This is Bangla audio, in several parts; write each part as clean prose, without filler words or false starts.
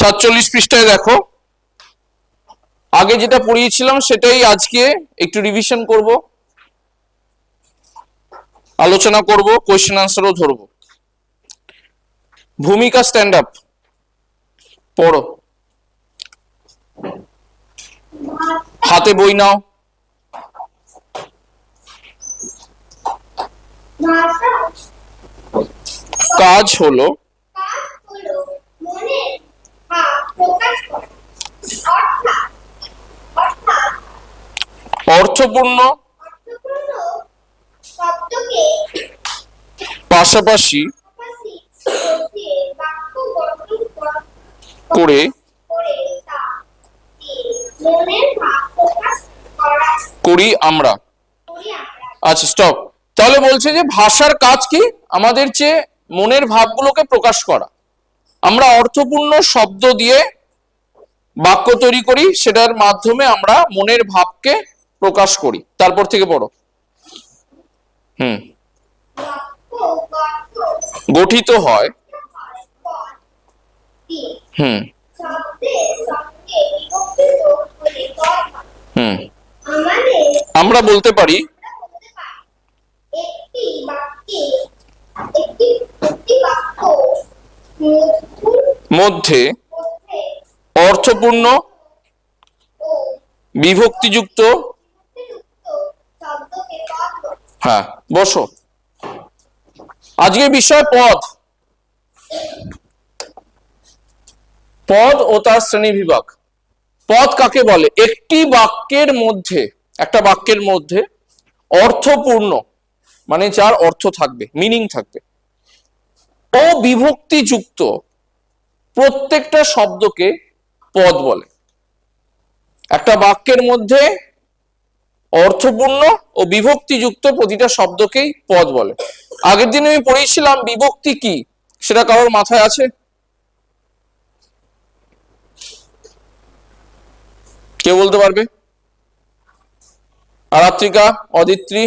47 পৃষ্ঠায় দেখো, আগে যেটা পড়িয়েছিলাম সেটাই আজকে একটু রিভিশন করব, আলোচনা করব, কোয়েশ্চেন আনসারও ধরবো। ভূমিকা স্ট্যান্ড আপ পড়ো, হাতে বই নাও। কাজ হলো অর্থপূর্ণ পাশাপাশি করে করি আমরা। আচ্ছা স্টপ। তাহলে বলছে যে ভাষার কাজ কি? আমাদের যে মনের ভাবগুলোকে প্রকাশ করা। আমরা অর্থপূর্ণ শব্দ দিয়ে বাক্য তৈরি করি, সেটার মাধ্যমে আমরা মনের ভাবকে প্রকাশ করি। তারপর থেকে পড়ো। গঠিত হয় আমরা বলতে পারি মধ্যে অর্থপূর্ণ বিভক্তিযুক্ত, হ্যাঁ বসো, আজকের বিষয় পদ। পদ ও তার শ্রেণীবিভাগ। পদ কাকে বলে? একটি বাক্যের মধ্যে, একটা বাক্যের মধ্যে অর্থপূর্ণ মানে যার অর্থ থাকবে, মিনিং থাকবে, ও বিভক্তিযুক্ত প্রত্যেকটা শব্দকে পদ বলে। একটা বাক্যের মধ্যে অর্থপূর্ণ ও বিভক্তিযুক্ত প্রতিটা শব্দকেই পদ বলে। আগের দিন আমি পড়েছিলাম বিভক্তি কি, সেটা কারোর মাথায় আছে? কেউ বলতে পারবে? আরাত্রিকা, অদিত্রী,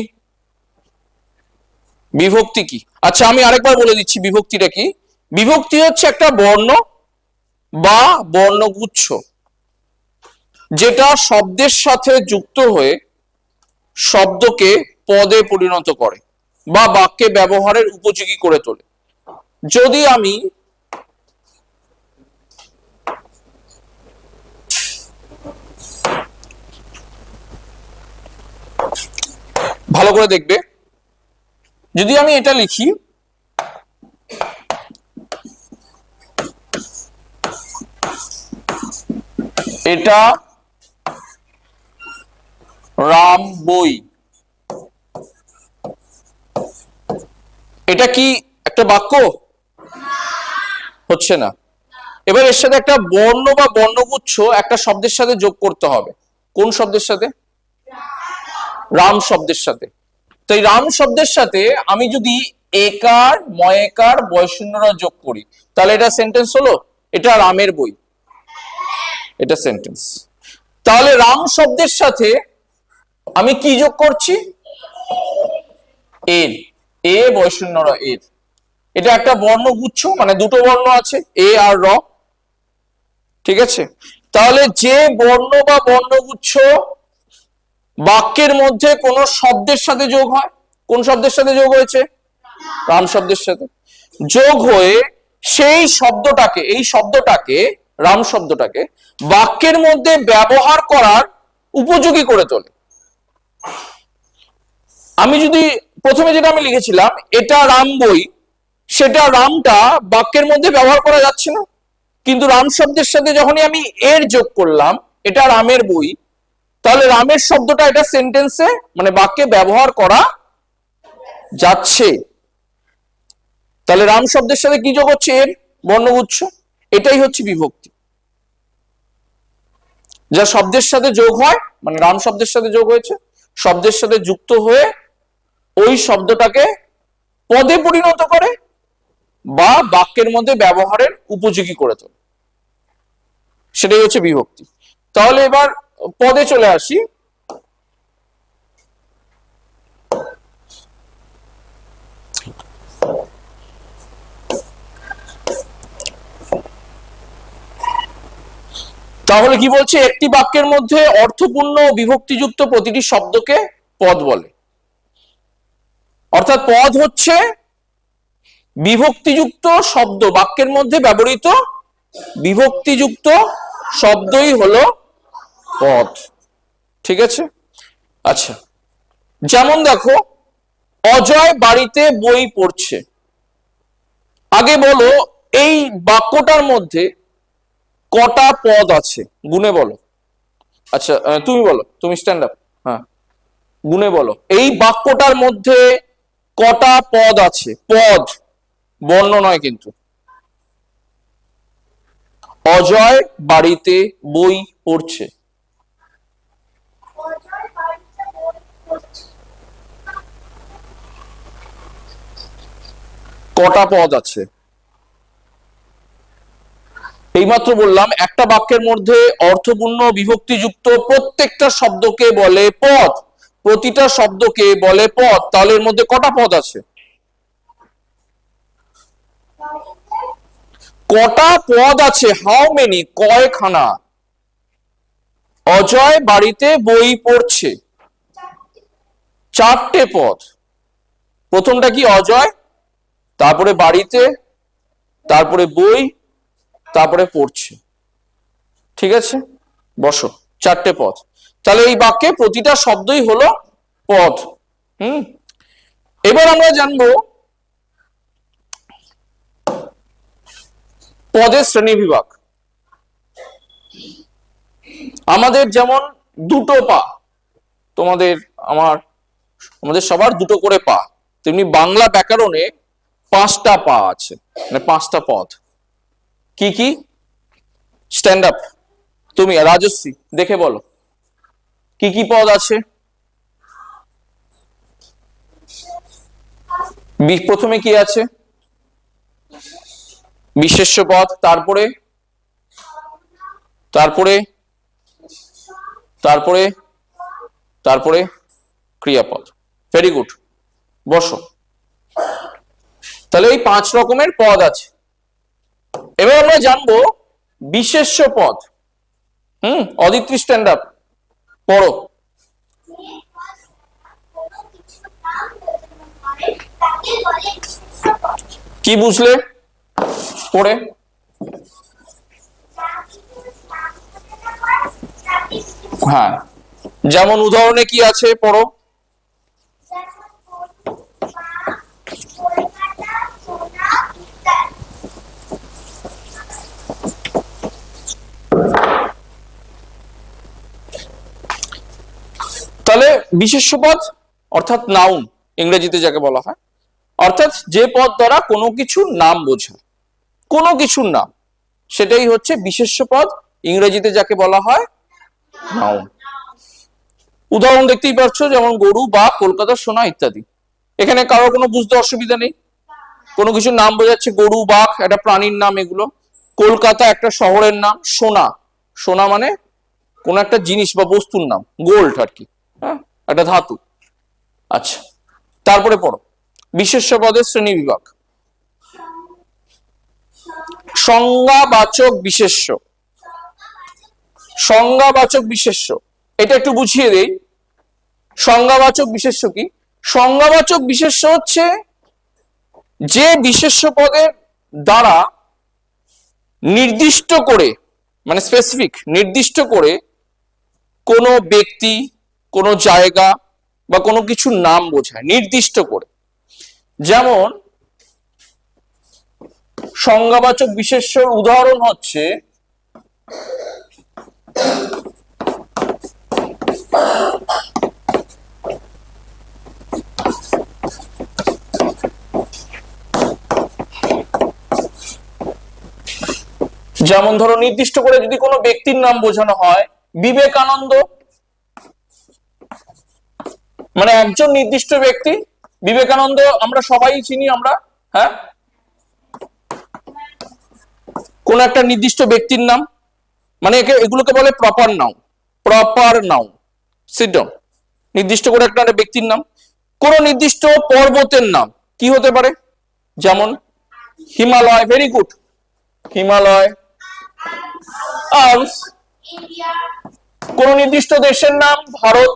বিভক্তি কি? আচ্ছা আমি আরেকবার বলে দিচ্ছি বিভক্তিটা কি। বিভক্তি হচ্ছে একটা বর্ণ বা বর্ণগুচ্ছ যেটা শব্দের সাথে যুক্ত হয়ে শব্দকে পদে পরিণত করে বা বাক্যে ব্যবহারের উপযোগী করে তোলে। যদি আমি ভালো করে দেখবে, যদি আমি এটা লিখি এটা রাম বই, এটা কি একটা বাক্য? হচ্ছে না। এবার এর সাথে একটা বর্ণ বা বর্ণগুচ্ছ একটা শব্দের সাথে যোগ করতে হবে। কোন শব্দের সাথে? রাম শব্দের সাথে। তাই রাম শব্দের সাথে আমি যদি একার, ময়কার, বয়শূন্যরা যোগ করি তাহলে এটা সেন্টেন্স হলো, এটা রামের বই, এটা সেন্টেন্স। তাহলে রাম শব্দের সাথে আমি কি যোগ করছি? এর, এ বয়শূন্যরা এর। এটা একটা বর্ণগুচ্ছ, মানে দুটো বর্ণ আছে, এ আর র, ঠিক আছে? তাহলে যে বর্ণ বা বর্ণগুচ্ছ বাক্যের মধ্যে কোন শব্দের সাথে যোগ হয়, কোন শব্দের সাথে যোগ হয়েছে? রাম শব্দের সাথে যোগ হয়ে সেই শব্দটাকে, এই শব্দটাকে, রাম শব্দটাকে বাক্যের মধ্যে ব্যবহার করার উপযোগী করে তোলে। আমি যদি প্রথমে যেটা আমি লিখেছিলাম এটা রাম বই, সেটা রামটা বাক্যের মধ্যে ব্যবহার করা যাচ্ছে না, কিন্তু রাম শব্দের সাথে যখনই আমি এর যোগ করলাম, এটা রামের বই, তাহলে রামের শব্দটা এটা সেন্টেন্সে মানে বাক্যে ব্যবহার করা যাচ্ছে। তাহলে রাম শব্দের সাথে কি যোগ হচ্ছে? এর বর্ণগুচ্ছ। এটাই হচ্ছে বিভক্তি, যা শব্দের সাথে যোগ হয়, মানে রাম শব্দের সাথে যোগ হয়েছে, শব্দের সাথে যুক্ত হয়ে ওই শব্দটাকে পদে পরিণত করে বা বাক্যের মধ্যে ব্যবহারের উপযোগী করে তোলে, সেটাই হচ্ছে বিভক্তি। তাহলে এবার পদে চলে আসি। তাহলে কি বলছে, একটি বাক্যের মধ্যে অর্থপূর্ণ ও বিভক্তিযুক্ত প্রতিটি শব্দকে পদ বলে। অর্থাৎ পদ হচ্ছে বিভক্তিযুক্ত শব্দ, বাক্যের মধ্যে ব্যবহৃত বিভক্তিযুক্ত শব্দই হলো পদ। ঠিক আছে, আচ্ছা, যেমন দেখো, অজয় বাড়িতে বই পড়ছে। আগে বলো এই বাক্যটার মধ্যে কটা পদ আছে, গুণে বলো। আচ্ছা তুমি বলো, তুমি স্ট্যান্ড আপ, হ্যাঁ, গুণে বলো এই বাক্যটার মধ্যে কটা পদ আছে। পদ, বর্ণ নয় কিন্তু। অজয় বাড়িতে বই পড়ছে, কটা পদ আছে? এইমাত্র বললাম একটা বাক্যের মধ্যে অর্থপূর্ণ বিভক্তিযুক্ত প্রত্যেকটা শব্দকে বলে পদ, প্রতিটা শব্দকে বলে পদ। তাহলে এর মধ্যে কটা পদ আছে? কটা পদ আছে? How many, কয়খানা? অজয় বাড়িতে বই পড়ছে, চারটে পদ। প্রথমটা কি? অজয়, তারপরে বাড়িতে, তারপরে বই, তারপরে পড়ছে। ঠিক আছে, বসো, চারটে পদ। তাহলে এই বাক্যে প্রতিটা শব্দই হলো পদ। এবার আমরা জানবো পদের শ্রেণী বিভাগ। আমাদের যেমন দুটো পা, তোমাদের আমাদের সবার দুটো করে পা, তেমনি বাংলা ব্যাকরণে 5টা পা আছে, মানে 5টা পদ। কি কি? স্ট্যান্ড আপ, তুমি রাজশ্রী দেখে বলো কি কি পদ আছে। প্রথমে কি আছে? বিশেষ্য পদ, তারপরে তারপরে তারপরে তারপরে ক্রিয়াপদ। ভেরি গুড, বসো। তাহলে এই 5 রকমের পদ আছে। এবার আমরা জানবো বিশেষ্য পদ। অদিতি স্ট্যান্ড আপ, পড়ো। কি বুঝলে পড়ে? হ্যাঁ, যেমন উদাহরণে কি আছে পড়ো। তাহলে বিশেষ্য পদ অর্থাৎ নাউন, ইংরেজিতে যাকে বলা হয়, অর্থাৎ যে পদ দ্বারা কোনো কিছুর নাম বোঝায়, কোনো কিছুর নাম, সেটাই হচ্ছে বিশেষ্য পদ, ইংরেজিতে যাকে বলা হয় নাউন। উদাহরণ দেখতেই পাচ্ছ, যেমন গরু, বাঘ, কলকাতা, সোনা ইত্যাদি। এখানে কারোর কোনো বুঝতে অসুবিধা নেই। কোনো কিছুর নাম বোঝাচ্ছে, গরু, বাঘ একটা প্রাণীর নাম এগুলো, কলকাতা একটা শহরের নাম, সোনা, সোনা মানে কোন একটা জিনিস বা বস্তুর নাম, গোল্ড আর কি, হ্যাঁ, একটা ধাতু। আচ্ছা, তারপরে পড়ো বিশেষ্য পদের শ্রেণী বিভাগ। সংজ্ঞাবাচক বিশেষ্য। সংজ্ঞাবাচক বিশেষ্য, এটা একটু বুঝিয়ে দেই। সংজ্ঞাবাচক বিশেষ্য কি? সংজ্ঞাবাচক বিশেষ্য হচ্ছে যে বিশেষ্য পদের দ্বারা নির্দিষ্ট করে, মানে স্পেসিফিক, নির্দিষ্ট করে কোনো ব্যক্তি, কোনো জায়গা বা কোনো কিছুর নাম বোঝায়, নির্দিষ্ট করে। যেমন সংজ্ঞাবাচক বিশেষ্যর উদাহরণ হচ্ছে যেমন ধরো নির্দিষ্ট করে যদি কোনো ব্যক্তির নাম বোঝানো হয়, বিবেকানন্দ, মানে একজন নির্দিষ্ট ব্যক্তি। বিবেকানন্দ আমরা সবাই চিনি আমরা, হ্যাঁ, কোন একটা নির্দিষ্ট ব্যক্তির নাম, মানে এগুলোকে বলে proper noun. Proper noun, sit down. নির্দিষ্ট করে একটা ব্যক্তির নাম। কোন নির্দিষ্ট পর্বতের নাম কি হতে পারে? যেমন Himalaya, very good, Himalaya, Alps, কোন নির্দিষ্ট দেশের নাম ভারত,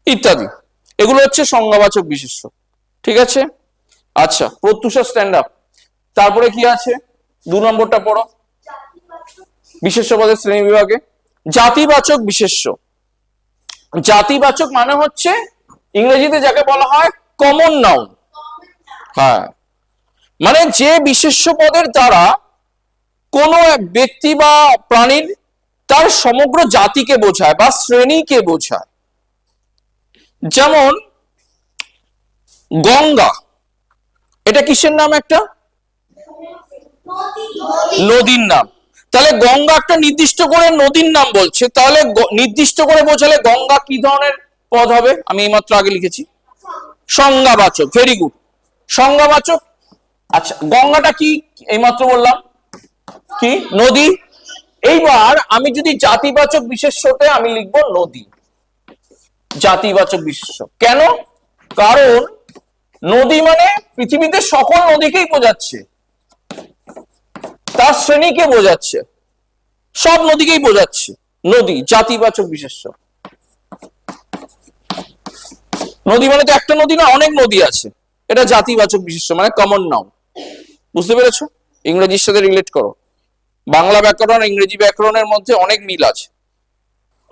ইত্যাদি। এগুলো হচ্ছে সংজ্ঞাবাচক বিশেষ্য। ঠিক আছে, আচ্ছা প্রত্যুষা স্ট্যান্ড আপ। তারপরে কি আছে, 2 নম্বরটা পড়ো, বিশেষ্য পদের শ্রেণী বিভাগে জাতিবাচক বিশেষ্য। জাতিবাচক মানে হচ্ছে ইংরেজিতে যাকে বলা হয় কমন নাউন। হ্যাঁ, মানে যে বিশেষ্য পদের দ্বারা কোনো এক ব্যক্তি বা প্রাণীর তার সমগ্র জাতিকে বোঝায় বা শ্রেণীকে বোঝায়। যেমন গঙ্গা, এটা কিসের নাম? একটা নদীর নাম। তাহলে গঙ্গা একটা নির্দিষ্ট করে নদীর নাম বলছে, তাহলে নির্দিষ্ট করে বোঝালে গঙ্গা কি ধরনের পদ হবে? আমি এইমাত্র আগে লিখেছি সংজ্ঞাবাচক। Very good, সংজ্ঞাবাচক। আচ্ছা গঙ্গাটা কি এইমাত্র বললাম? কি? নদী। এইবার আমি যদি জাতিবাচক বিশেষ্যতে আমি লিখবো নদী, জাতিবাচক বিশেষ্য। কেন? কারণ নদী মানে পৃথিবীতে সকল নদীকেই বোঝাচ্ছে, তার শ্রেণীকে বোঝাচ্ছে, সব নদীকেই বোঝাচ্ছে। নদী জাতিবাচক বিশেষ্য। নদী মানে তো একটা নদী না, অনেক নদী আছে, এটা জাতিবাচক বিশেষ্য মানে কমন নাউন। বুঝতে পেরেছো? ইংরেজির সাথে রিলেট করো, বাংলা ব্যাকরণ ইংরেজি ব্যাকরণের মধ্যে অনেক মিল আছে।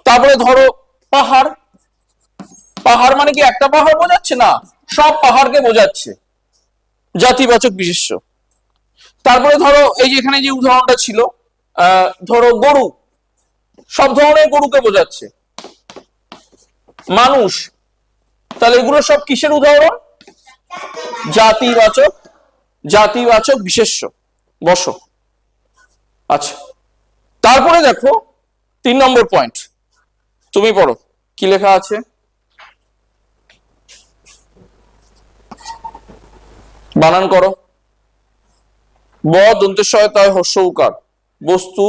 তারপরে ধরো পাহাড়, পাহাড় মানে কি একটা পাহাড় বোঝাচ্ছে না, সব পাহাড়কে বোঝাচ্ছে, জাতিবাচক বিশেষ্য। তারপরে ধরো এই যে এখানে যে উদাহরণটা ছিল, ধরো গরু, সব ধরনের গরুকে বোঝাচ্ছে। মানুষ, তাহলে এগুলো সব কিসের উদাহরণ? জাতিবাচক, জাতিবাচক বিশেষ্য। বসো। আচ্ছা তারপরে দেখো 3 নম্বর পয়েন্ট, তুমি পড়ো কি লেখা আছে। বানান করো। ব দন্তেশ্বয়তায় হর্ষ উকার, বস্তু,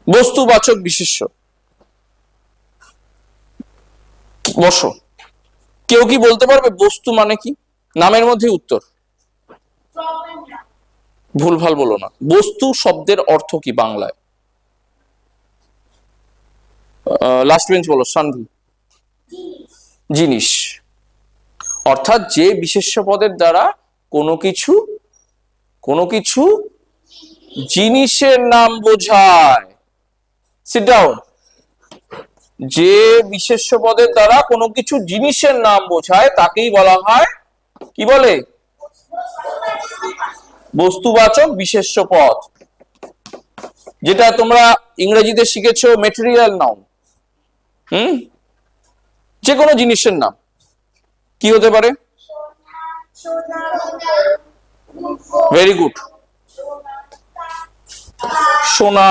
বস্তুবাচক বিশেষ্য। বসো। কেউ কি বলতে পারবে বস্তু মানে কি? নামের মধ্যে উত্তর। ভুলভাল বলো না। বস্তু শব্দের অর্থ কি বাংলায়? লাস্ট বেঞ্চ বলো। সানভি। জিনিস। অর্থাৎ যে বিশেষ্য পদের দ্বারা কোনো কিছু জিনিসের নাম বোঝায়। Sit down. যে বিশেষ্য পদের দ্বারা কোনো কিছু জিনিসের নাম বোঝায় তাকেই বলা হয় কি বলে? বস্তুবাচক বিশেষ্য পদ। যেটা তোমরা ইংরেজিতে শিখেছো ম্যাটেরিয়াল নাউন। যে কোনো জিনিসের নাম কি হতে পারে? Very good. সোনা,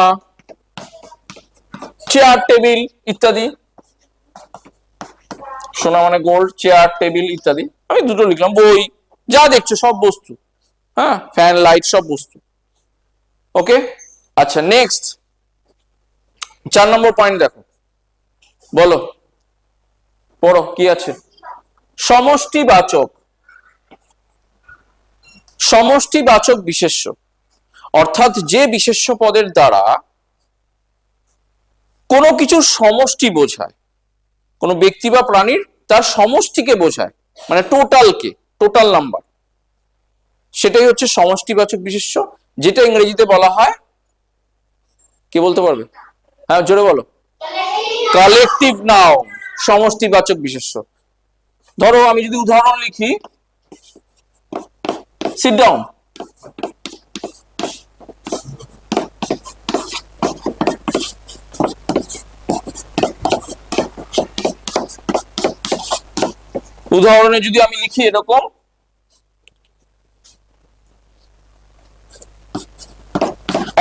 চেয়ার টেবিল ইত্যাদি। সোনা মানে গোল্ড, চেয়ার টেবিল ইত্যাদি। আমি দুটো লিখলাম। বই, যা দেখছো সব বস্তু। হ্যাঁ, ফ্যান লাইট সব বস্তু। ওকে, আচ্ছা নেক্সট 4 নম্বর পয়েন্ট দেখো, বলো পড়ো কি আছে। সমষ্টিবাচক, সমষ্টিবাচক বিশেষ্য। অর্থাৎ যে বিশেষ্য পদের দ্বারা কোনো কিছুর সমষ্টি বোঝায়, কোনো ব্যক্তি বা প্রাণীর তার সমষ্টিকে বোঝায়, মানে টোটালকে, টোটাল নাম্বার, সেটাই হচ্ছে সমষ্টিবাচক বিশেষ্য। যেটা ইংরেজিতে বলা হয়, কে বলতে পারবে? হ্যাঁ জোরে বলো। কালেকটিভ নাউন, সমষ্টিবাচক বিশেষ্য। ধরো আমি যদি উদাহরণ লিখি, সিট ডাউন। উদাহরণে যদি আমি লিখি এরকম,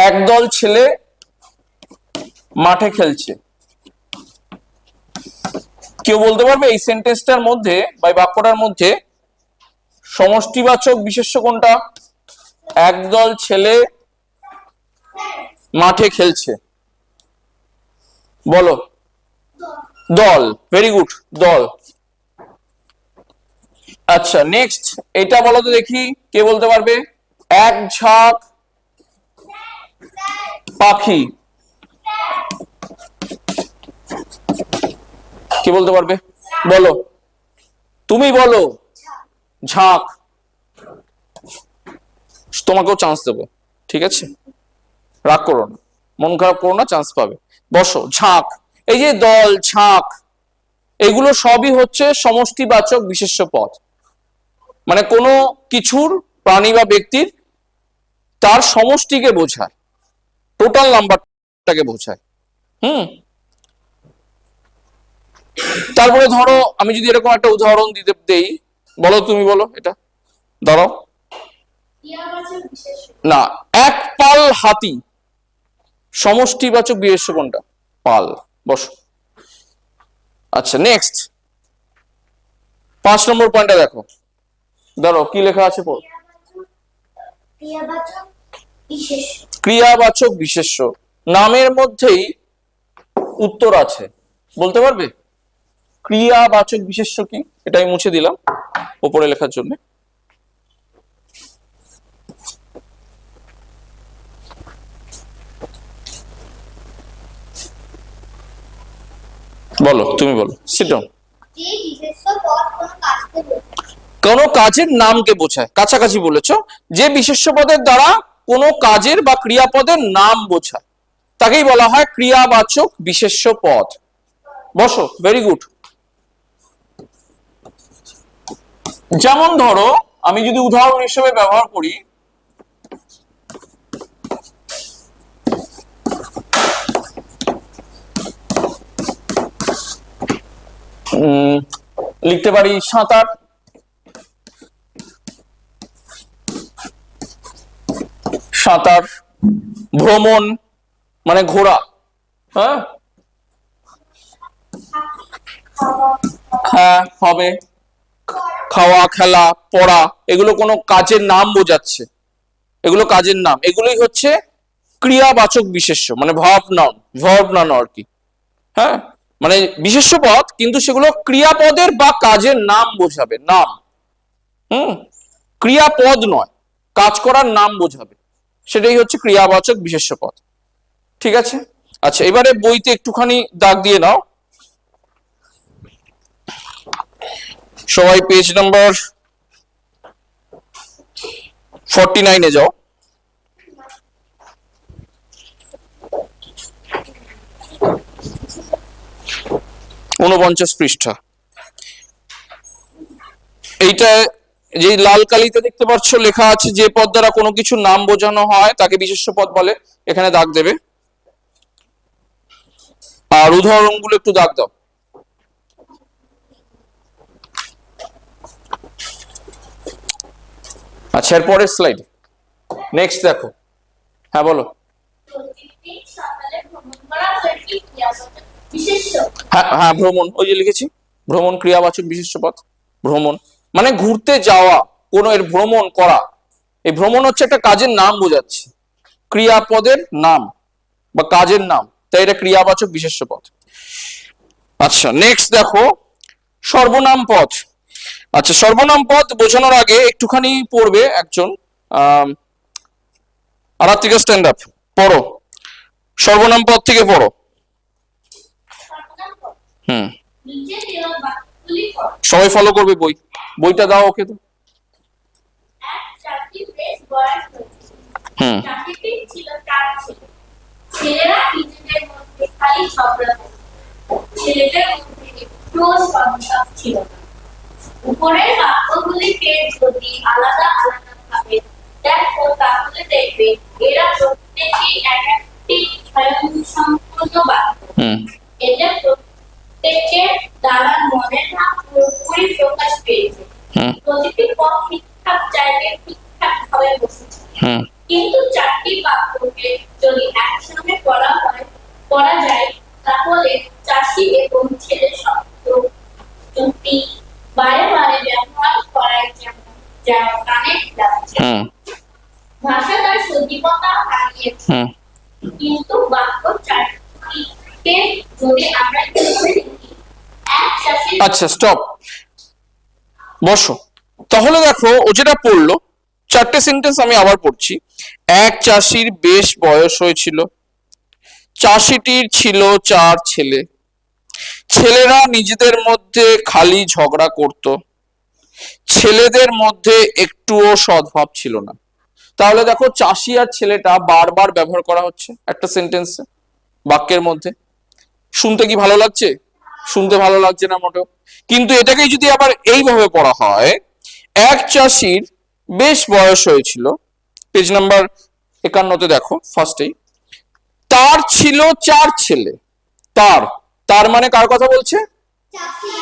একদল ছেলে মাঠে খেলছে। কেউ বলতে পারবে এই সেন্টেন্সটার মধ্যে বা বাক্যটার মধ্যে সমষ্টিবাচক বিশেষ্য কোনটা? একদল ছেলে মাঠে খেলছে। বলো। দল। ভেরি গুড, দল। আচ্ছা নেক্সট এটা বলো তো দেখি, কে বলতে পারবে? এক ঝাঁক পাখি, কি বলতে পারবে? বলো, তুমি বলো। ঝাঁক, তোমাকেও চান্স দেবো, ঠিক আছে? রাগ করো না, মন খারাপ করো না, চান্স পাবে। বসো। ঝাঁক, এই যে দল, ঝাঁক, এগুলো সবই হচ্ছে সমষ্টিবাচক বিশেষ্য পদ। মানে কোনো কিছুর, প্রাণী বা ব্যক্তির, তার সমষ্টিকে বোঝায়, টোটাল নাম্বারটাকে বোঝায়। তারপরে ধরো আমি যদি এরকম একটা উদাহরণ দিতে দেই, বলো, তুমি বলো এটা। ধরো না, এক পাল হাতি, সমষ্টিবাচক বিশেষ্য কোনটা? পাল। বসো। আচ্ছা, নেক্সট 5 নম্বর পয়েন্টটা দেখো। ধরো কি লেখা আছে, পড়ো। ক্রিয়াবাচক বিশেষ্য, নামের মধ্যেই উত্তর আছে, বলতে পারবে? ক্রিয়াবাচক বিশেষ্য কি? এটা আমি মুছে দিলাম উপরে লেখার জন্য। বলো, তুমি বলো। Sit down. কোন কাজের নামকে বোঝায়, কাছাকাছি বলেছো। যে বিশেষ্য পদের দ্বারা কোন কাজের বা ক্রিয়াপদের নাম বোঝায় তাকেই বলা হয় ক্রিয়াবাচক বিশেষ্য পদ। বসো, ভেরি গুড। যেমন ধরো আমি যদি উদাহরণ হিসেবে ব্যবহার করি, লিখতে পারি সাঁতার, সাঁতার, ভ্রমণ মানে ঘোরা, হ্যাঁ, হবে, খাওয়া, খেলা, পড়া, এগুলো কোনো কাজের নাম বোঝাচ্ছে, এগুলো কাজের নাম, এগুলোই হচ্ছে ক্রিয়াবাচক বিশেষ্য, মানে ভার্ব নাউন আর কি। হ্যাঁ, মানে বিশেষ্য পদ, কিন্তু সেগুলো ক্রিয়াপদের বা কাজের নাম বোঝাবে, নাম। ক্রিয়াপদ নয়, কাজ করার নাম বোঝাবে, সেটাই হচ্ছে ক্রিয়াবাচক বিশেষ্য পদ। ঠিক আছে? আচ্ছা, এবারে বইতে একটুখানি দাগ দিয়ে নাও, সবাই পেজ নাম্বার 49-এ যাও। ঊনপঞ্চাশ পৃষ্ঠা। এইটা যে লাল কালিতে দেখতে পাচ্ছ লেখা আছে, যে পদ দ্বারা কোনো কিছু নাম বোঝানো হয় তাকে বিশেষ্য পদ বলে, এখানে দাগ দেবে। আর উদাহরণগুলো একটু দাগ দাও। আচ্ছা, এর পরের স্লাইড, নেক্সট দেখো। হ্যাঁ বলো। হ্যাঁ, ভ্রমণ, ওই যে লিখেছি, ভ্রমণ ক্রিয়াবাচক বিশেষ্য পদ। ভ্রমণ মানে ঘুরতে যাওয়া, কোন এর ভ্রমণ করা, এই ভ্রমণ হচ্ছে একটা কাজের নাম বোঝাচ্ছে, ক্রিয়াপদের নাম বা কাজের নাম, তাই এটা ক্রিয়াবাচক বিশেষ্য পদ। আচ্ছা, নেক্সট দেখো সর্বনাম পদ। আচ্ছা, সর্বনাম পদ বোঝানোর আগে একটুখানি পড়বে একজন, আরাত্রিকা স্ট্যান্ড আপ, পড়ো, সর্বনাম পদ থেকে পড়ো। সবাই ফলো করবে, বইটা দাও ওকে তো। ছেলেরা নিজেদের মধ্যে খালি ঝগড়া করত, ছেলেদের মধ্যে একটুও সদ্ভাব ছিল না। উপরের বাক্যগুলিকে যদি আলাদা আলাদা ভাবে দেখো তাহলে দেখবে এরা প্রত্যেকেই এক একটি স্বয়ংসম্পূর্ণ বাক্য। এটা প্রত্যেকের দ্বারা মনের ভাব পুরোপুরি প্রকাশ পেয়েছে। প্রতিটি পদ ঠিকঠাক জায়গায় ঠিকঠাক ভাবে বসেছে। কিন্তু চারটি বাক্যকে যদি একসঙ্গে পড়া যায় তাহলে চাষি এবং ছেলে শব্দ দুটি বারে বারে ব্যবহার করাই যেন কানে লাগছে। ভাষা তার সজীবতা হারিয়েছে, কিন্তু বাক্য চারটিকে যদি আমরা এক চাষি। আচ্ছা, স্টপ, বসো। তাহলে দেখো ও যেটা পড়লো, চারটে সেন্টেন্স আমি আবার পড়ছি। এক চাষির বেশ বয়স হয়েছিল, চাষিটির ছিল 4 ছেলে, ছেলেরা নিজেদের মধ্যে খালি ঝগড়া করত, ছেলেদের মধ্যে একটুও সদ্ভাব ছিল না। তাহলে দেখো চাষি আর ছেলেটা বারবার ব্যবহার করা হচ্ছে একটা সেন্টেন্সে, বাক্যের মধ্যে। শুনতে কি ভালো লাগছে? শুনতে ভালো লাগছে না মোটেও। কিন্তু এটাকে যদি আবার এইভাবে পড়া হয়, এক চাষির বেশ বয়স হয়েছিল, পেজ নাম্বার 51-তে দেখো ফার্স্টেই, তার ছিল 4 ছেলে। তার তার মানে কার কথা বলছে?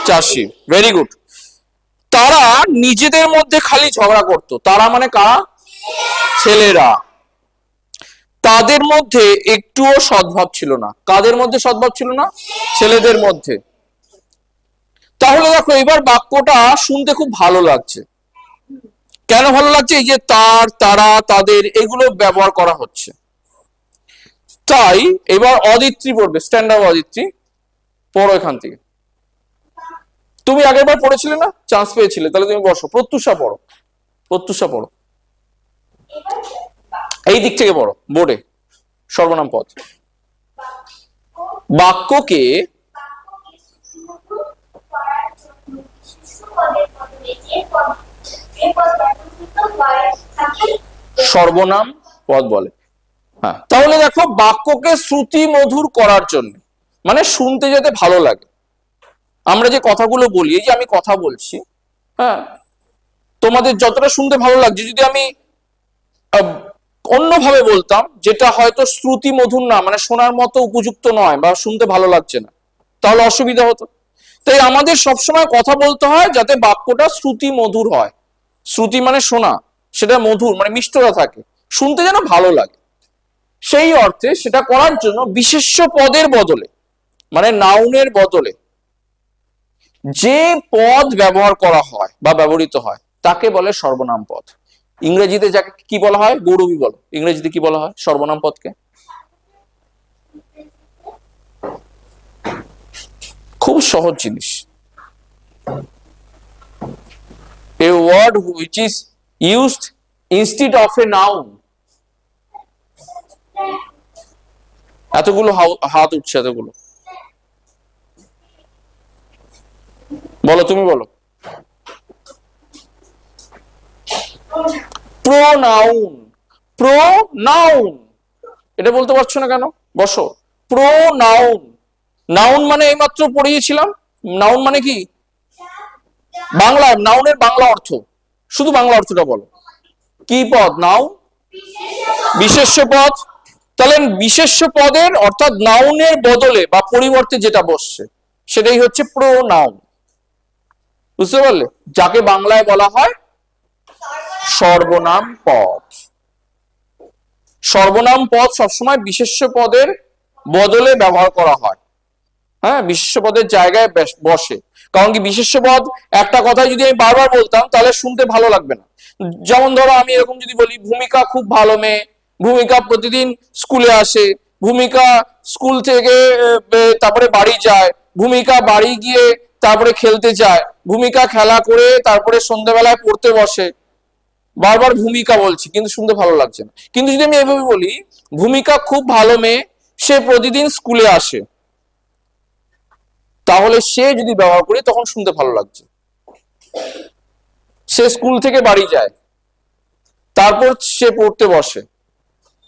চাষি। Very good. তারা নিজেদের মধ্যে খালি ঝগড়া করত। তারা মানে কারা? ছেলেরা। তাদের মধ্যে একটুও সদ্ভাব ছিল না। কাদের মধ্যে সদ্ভাব ছিল না? ছেলেদের মধ্যে। তাহলে দেখো এবার বাক্যটা শুনতে খুব ভালো লাগছে। কেন ভালো লাগছে? এই যে তার, তারা, তাদের, এগুলো ব্যবহার করা হচ্ছে। তাই এবার অদিত্রী পড়বে, স্ট্যান্ডার্ড অদিত্রী পড়ো এখান থেকে। তুমি আগের বার পড়েছিলে না, চান্স পেয়েছিলে, তাহলে তুমি বসো। প্রত্যুষা পড়ো, প্রত্যুষা পড়ো, এই দিক থেকে পড়ো বোর্ডে। সর্বনাম পদ। বাক্যকে সর্বনাম পদ বলে। হ্যাঁ, তাহলে দেখো বাক্যকে শ্রুতি মধুর করার জন্য, মানে শুনতে যাতে ভালো লাগে। আমরা যে কথাগুলো বলি, এই যে আমি কথা বলছি, হ্যাঁ, তোমাদের যতটা শুনতে ভালো লাগছে, যদি আমি অন্যভাবে বলতাম যেটা হয়তো শ্রুতি মধুর না, মানে শোনার মতো উপযুক্ত নয় বা শুনতে ভালো লাগছে না, তাহলে অসুবিধা হতো। তাই আমাদের সবসময় কথা বলতে হয় যাতে বাক্যটা শ্রুতি মধুর হয়। শ্রুতি মানে শোনা, সেটা মধুর মানে মিষ্টতা থাকে, শুনতে যেন ভালো লাগে। সেই অর্থে সেটা করার জন্য বিশেষ্য পদের বদলে, মানে নাউনের বদলে যে পদ ব্যবহার করা হয় বা ব্যবহৃত হয় তাকে বলে সর্বনাম পদ। ইংরেজিতে যাকে কি বলা হয়? গৌরবী বলো। ইংরেজিতে কি বলা হয় সর্বনাম পদকে? খুব সহজ জিনিস। A word which is used instead of a noun. এতগুলো হাত উঠছে, এতগুলো বলো, তুমি বলো। প্রোনাউন। প্রোনাউন, এটা বলতে পারছো না কেন? বসো। প্রোনাউন। নাউন মানে এইমাত্র পড়িয়েছিলাম। নাউন মানে কি? বাংলা নাউনের বাংলা অর্থ, শুধু বাংলা অর্থটা বলো। কি পদ? নাউন। বিশেষ্য পদ। তাহলে বিশেষ্য পদের অর্থাৎ নাউনের বদলে বা পরিবর্তে যেটা বসছে সেটাই হচ্ছে প্রোনাউন। বুঝতে পারলে? যাকে বাংলায় বলা হয় সর্বনাম পদ। সর্বনাম পদ সবসময় বিশেষ্য পদের বদলে ব্যবহার করা হয়। হ্যাঁ, বিশেষ্য পদের জায়গায় বসে। কারণ কি, বিশেষ্য পদ একটা কথাই যদি আমি বারবার বলতাম তাহলে শুনতে ভালো লাগবে না। যেমন ধরো আমি এরকম যদি বলি, ভূমিকা খুব ভালো মেয়ে, ভূমিকা প্রতিদিন স্কুলে আসে, ভূমিকা স্কুল থেকে তারপরে বাড়ি যায়, ভূমিকা বাড়ি গিয়ে তারপরে খেলতে যায়, ভূমিকা খেলা করে তারপরে সন্ধ্যাবেলায় পড়তে বসে। বারবার ভূমিকা বলছি কিন্তু শুনতে ভালো লাগছে না। কিন্তু যদি আমি এভাবে বলি, ভূমিকা খুব ভালো মেয়ে, সে প্রতিদিন স্কুলে আসে, তাহলে সে যদি ব্যবহার করি তখন শুনতে ভালো লাগছে। সে স্কুল থেকে বাড়ি যায়, তারপর সে পড়তে বসে,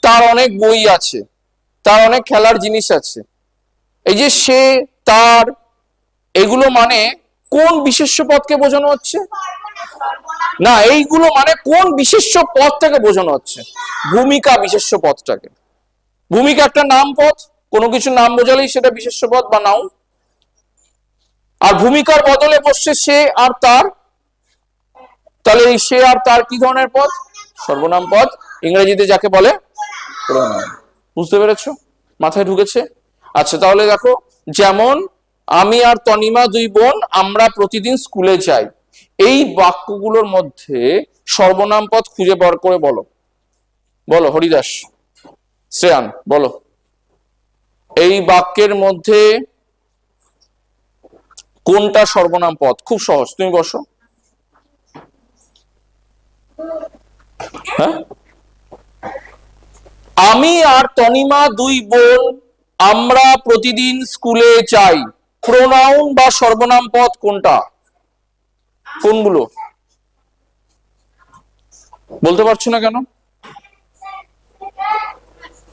তার অনেক বই আছে, তার অনেক খেলার জিনিস আছে। এই যে সে, তার, এগুলো মানে কোন বিশেষ্য পদকে বোঝানো হচ্ছে? না, এইগুলো মানে কোন বিশেষ্য পদটাকে বোঝানো হচ্ছে? ভূমিকা বিশেষ্য পদটাকে। ভূমিকা একটা নাম পদ, কোনো কিছু নাম বোঝালেই সেটা বিশেষ্য পদ বা নাউন। আর ভূমিকার বদলে বসছে সে আর তার, তাহলে এই সে আর তার কি ধরনের পদ? সর্বনাম পদ। ইংরেজিতে যাকে বলে প্রোনাউন। বুঝতে পেরেছো? মাথায় ঢুকেছে? আচ্ছা, তাহলে দেখো, যেমন আমি আর তনিমা দুই বোন, আমরা প্রতিদিন স্কুলে যাই। এই বাক্যগুলোর মধ্যে সর্বনাম পদ খুঁজে বার করে বলো। বলো হরিদাস, শ্রেয়ান, বলো এই বাক্যের মধ্যে কোনটা সর্বনাম পদ? খুব সহজ, তুমি বসো। হ্যাঁ, আমি আর তনিমা দুই বোন, আমরা প্রতিদিন স্কুলে যাই, প্রোনাউন বা সর্বনাম পদ কোনটা? কোনগুলো বলতে পারছো না কেন?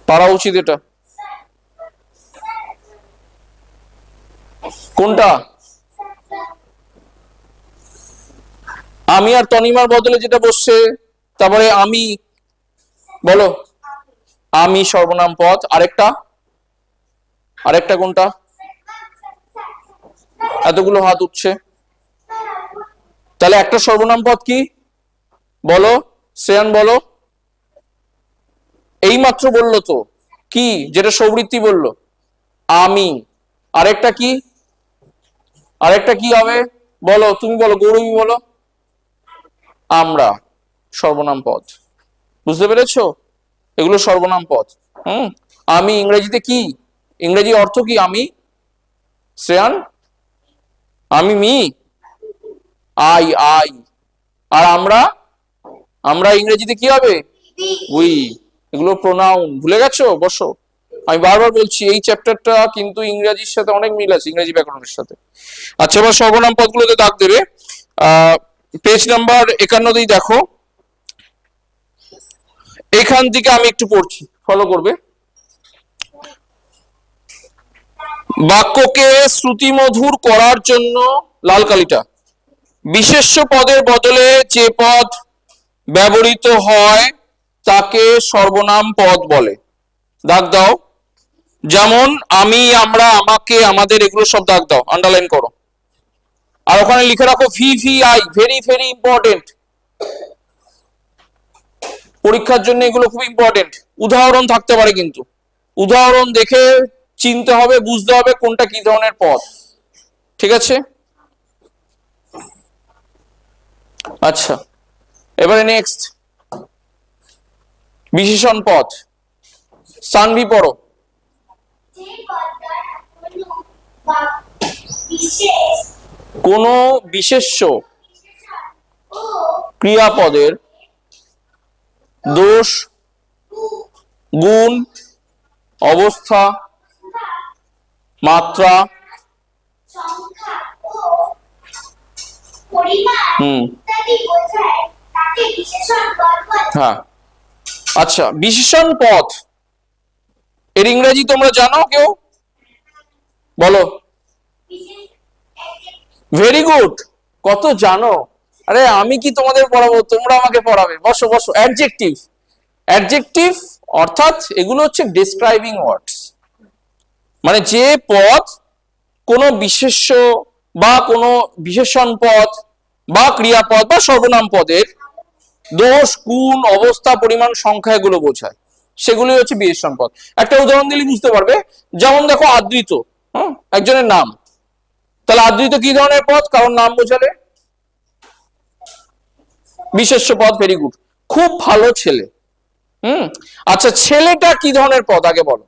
পারা উচিত এটা। কোনটা? আমি আর তনিমার বদলে যেটা বসছে, তারপরে আমি, বলো। আমি সর্বনাম পদ। আরেকটা? আরেকটা কোনটা? এতগুলো হাত উঠছে, তাহলে একটা সর্বনাম পদ কি বলো? শ্রেয়ান বলো। এইমাত্র বললো তো, কি যেটা সৌবৃত্তি বললো? আমি। আরেকটা কি? আরেকটা কি হবে বলো, তুমি বলো, গৌরবী বলো। আমরা সর্বনাম পদ। বুঝতে পেরেছো? এগুলো সর্বনাম পদ। আমি ইংরেজিতে কি? ইংরেজি অর্থ কি আমি? শ্রেয়ান, আমি মি, আই আই। আর আমরা, আমরা ইংরেজিতে কি হবে? উই। এগুলো প্রোনাউন। ভুলে গেছো? বসো। আমি বারবার বলছি এই চ্যাপ্টারটা কিন্তু ইংরেজির সাথে অনেক মিল আছে, ইংরেজি ব্যাকরণের সাথে। আচ্ছা, এবার সর্বনাম পদগুলোতে দাগ দেবে। পেজ নাম্বার 51 দেখো, এখান থেকে আমি একটু পড়ছি, ফলো করবে। বাক্যকে শ্রুতিমধুর করার জন্য, লাল কালিটা, বিশেষ্য পদের বদলে যে পদ ব্যবহৃত হয় তাকে সর্বনাম পদ বলে। দাগ দাও। যেমন আমি, আমরা, আমাকে, আমাদের, এগুলো সব দাগ দাও, আন্ডারলাইন করো। আর ওখানে লিখে রাখো VVI, ভেরি ভেরি ইম্পর্টেন্ট। পরীক্ষার জন্য এগুলো খুব ইম্পর্টেন্ট। উদাহরণ থাকতে পারে, কিন্তু উদাহরণ দেখে চিনতে হবে, বুঝতে হবে কোনটা কি ধরনের পদ। ঠিক আছে? আচ্ছা, এবারে নেক্সট, বিশেষণ পদ। সানভি পড়ো। কোন বিশেষ্য ক্রিয়াপদের দোষ, গুণ, অবস্থা, মাত্রা, হ্যাঁ। আচ্ছা, বিশেষণ পদ এর ইংরেজি তোমরা জানো কেউ? বলো। Very good. কত জানো! আরে আমি কি তোমাদের পড়াবো, তোমরা আমাকে পড়াবে। বসো বসো। অ্যাডজেক্টিভ। অ্যাডজেক্টিভ অর্থাৎ এগুলো হচ্ছে ডেসক্রাইবিং ওয়ার্ডস, মানে যে পদ কোনো বিশেষ্য বা কোনো বিশেষণ পদ বা ক্রিয়াপদ বা সর্বনাম পদের দোষ, গুণ, অবস্থা, পরিমাণ, সংখ্যা এগুলো বোঝায়, সেগুলি হচ্ছে বিশেষণ পদ। একটা উদাহরণ দিলে বুঝতে পারবে। যেমন দেখো আদৃত, একজনের নাম, তাহলে আদৃত কি ধরনের পদ? কারণ নাম বোঝালে বিশেষ্য পদ। ভেরি গুড, খুব ভালো ছেলে। আচ্ছা, ছেলেটা কি ধরনের পদ আগে বলো?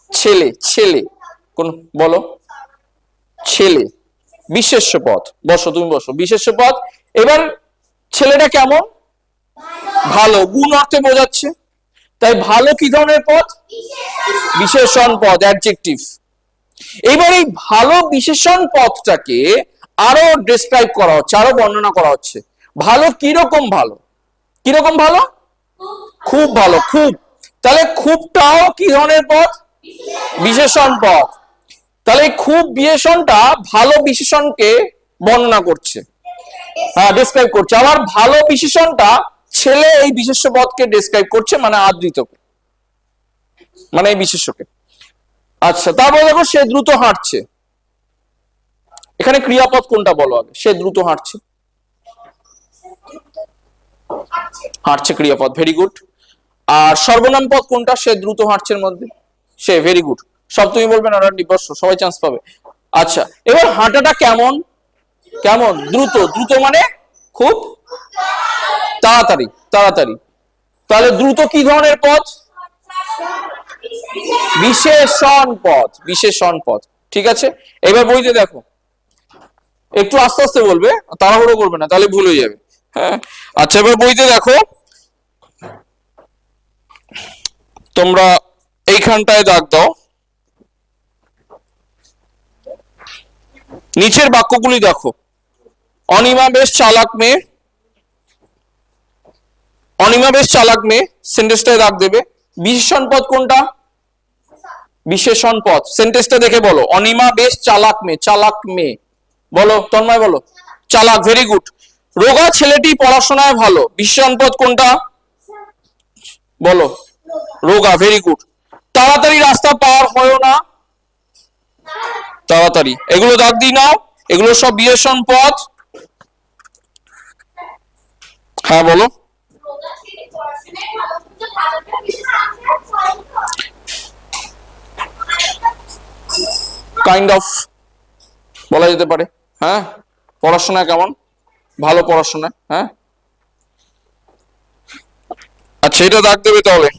ছেলে, ছেলে কোন বলো? ছেলে বিশেষ্য পদ। বসো, তুমি বসো। বিশেষ্য পদ। এবার ছেলেটা কেমন? ভালো, গুণ অর্থে বোঝাচ্ছে। তাই ভালো কি ধরনের পদ? বিশেষণ পদ, অ্যাডজেক্টিভ। এবার এই ভালো বিশেষণ পদটাকে আরো ডেসক্রাইব করা হচ্ছে, আরো বর্ণনা করা হচ্ছে। ভালো কিরকম? ভালো কিরকম? ভালো, খুব ভালো, খুব। তাহলে খুবটাও কি ধরনের পদ? বিশেষণ পদ। তাহলে খুব বিশেষণটা ভালো বিশেষণকে বর্ণনা করছে, হ্যাঁ, ডেসক্রাইব করছে। আবার ভালো বিশেষণটা ছেলে এই বিশেষ্য পদকে ডেসক্রাইব করছে, মানে আদৃতকে, মানে এই বিশেষ্যকে। আচ্ছা, তারপরে দেখো সে দ্রুত হাঁটছে। এখানে ক্রিয়াপদ কোনটা বলো আগে? সে দ্রুত হাঁটছে। হাঁটছে ক্রিয়াপদ। Very good. আর সর্বনাম পদ কোনটা সে দ্রুত হাঁটছের মধ্যে? সে। Very good. সব তুমি বলবে না, বর্ষ সবাই চান্স পাবে। আচ্ছা, এবার হাঁটাটা কেমন? কেমন? দ্রুত। দ্রুত মানে খুব তাড়াতাড়ি, তাড়াতাড়ি। তাহলে দ্রুত কি ধরনের পদ? বিশেষণ পদ, বিশেষণ পদ। ঠিক আছে? এবার বইতে দেখো, একটু আস্তে আস্তে বলবে, তাড়াহুড়ো করবে না, তাহলে ভুল হয়ে যাবে। হ্যাঁ, আচ্ছা, এবার বইতে দেখো, তোমরা এইখানটায় দাগ দাও। নিচের বাক্যগুলি দেখো, অনিমা বেশ চালাক মেয়ে, অনিমা বেশ চালাক মেয়ে, সেন্টেন্সটায় দাগ দেবে। বিশেষণ পদ কোনটা? বিশেষণ পদ। সেন্টেন্সটা দেখে বলো, অনিমা বেশ চালাক মেয়ে, চালাক মেয়ে বলো, তন্ময় বলো, চালাক, ভেরি গুড। রোগা ছেলেটি পড়াশোনায় ভালো, বিশেষণ পদ কোনটা? বলো, রোগা, ভেরি গুড। তাড়াতাড়ি রাস্তা পার হয় না, তাড়াতাড়ি, এগুলো দাগ দিই নাও, এগুলো সব বিশেষণ পদ। হ্যাঁ বলো, কাইন্ড অফ বলা যেতে পারে। হ্যাঁ, পড়াশোনা কেমন? ভালো পড়াশোনা। হ্যাঁ, আচ্ছা, এটা দাগ দেবে তাহলে।